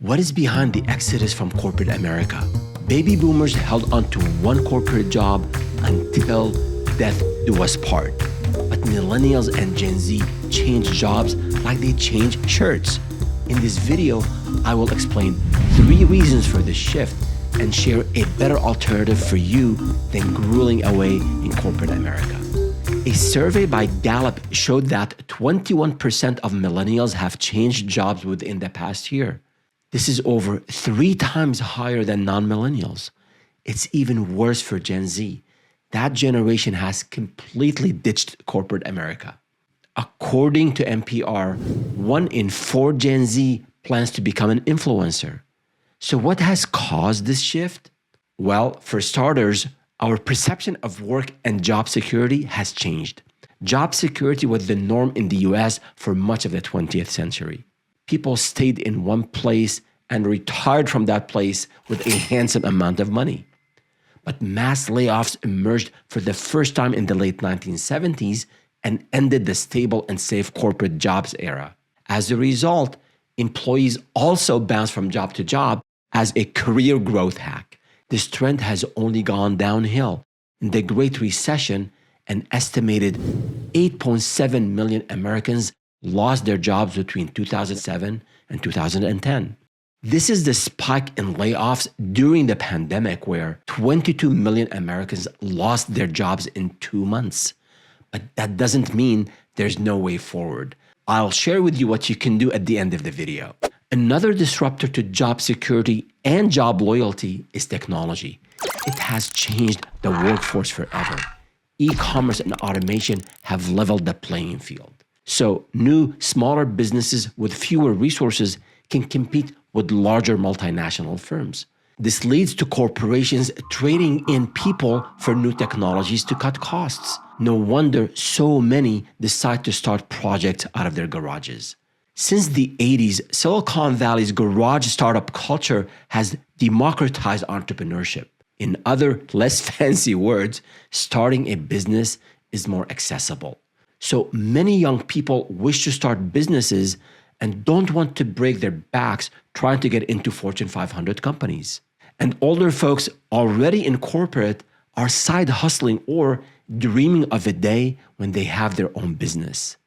What is behind the exodus from corporate America? Baby boomers held on to one corporate job until death do us part. But millennials and Gen Z change jobs like they change shirts. In this video, I will explain 3 reasons for this shift and share a better alternative for you than grueling away in corporate America. A survey by Gallup showed that 21% of millennials have changed jobs within the past year. This is over 3 times higher than non-millennials. It's even worse for Gen Z. That generation has completely ditched corporate America. According to NPR, 1 in 4 Gen Z plans to become an influencer. So what has caused this shift? Well, for starters, our perception of work and job security has changed. Job security was the norm in the US for much of the 20th century. People stayed in one place and retired from that place with a handsome amount of money. But mass layoffs emerged for the first time in the late 1970s and ended the stable and safe corporate jobs era. As a result, employees also bounced from job to job as a career growth hack. This trend has only gone downhill. In the Great Recession, an estimated 8.7 million Americans lost their jobs between 2007 and 2010. This is the spike in layoffs during the pandemic where 22 million Americans lost their jobs in 2 months. But that doesn't mean there's no way forward. I'll share with you what you can do at the end of the video. Another disruptor to job security and job loyalty is technology. It has changed the workforce forever. E-commerce and automation have leveled the playing field. So new, smaller businesses with fewer resources can compete with larger multinational firms. This leads to corporations trading in people for new technologies to cut costs. No wonder so many decide to start projects out of their garages. Since the 80s, Silicon Valley's garage startup culture has democratized entrepreneurship. In other, less fancy words, starting a business is more accessible. So many young people wish to start businesses and don't want to break their backs trying to get into Fortune 500 companies. And older folks already in corporate are side hustling or dreaming of a day when they have their own business.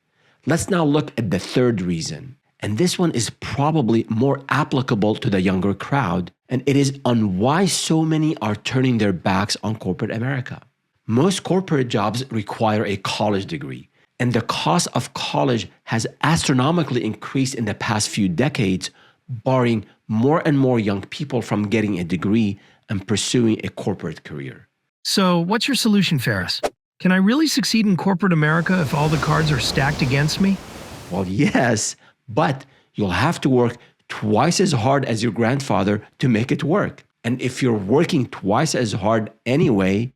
Let's now look at the 3rd reason. And this one is probably more applicable to the younger crowd, and it is on why so many are turning their backs on corporate America. Most corporate jobs require a college degree, and the cost of college has astronomically increased in the past few decades, barring more and more young people from getting a degree and pursuing a corporate career. So, what's your solution, Ferris? Can I really succeed in corporate America if all the cards are stacked against me? Well, yes, but you'll have to work twice as hard as your grandfather to make it work. And if you're working twice as hard anyway,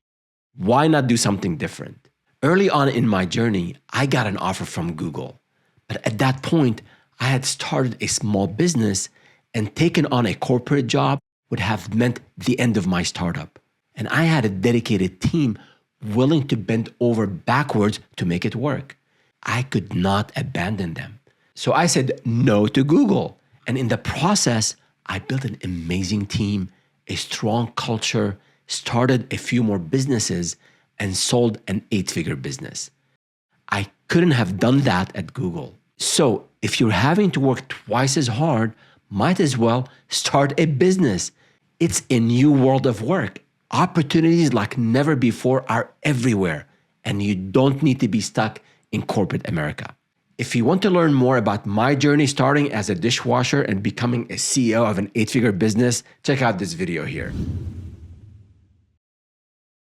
why not do something different? Early on in my journey, I got an offer from Google. But at that point, I had started a small business, and taking on a corporate job would have meant the end of my startup. And I had a dedicated team willing to bend over backwards to make it work. I could not abandon them. So I said no to Google. And in the process, I built an amazing team, a strong culture, started a few more businesses, and sold an 8-figure business. I couldn't have done that at Google. So if you're having to work twice as hard, might as well start a business. It's a new world of work. Opportunities like never before are everywhere, and you don't need to be stuck in corporate America. If you want to learn more about my journey starting as a dishwasher and becoming a CEO of an 8-figure business, check out this video here.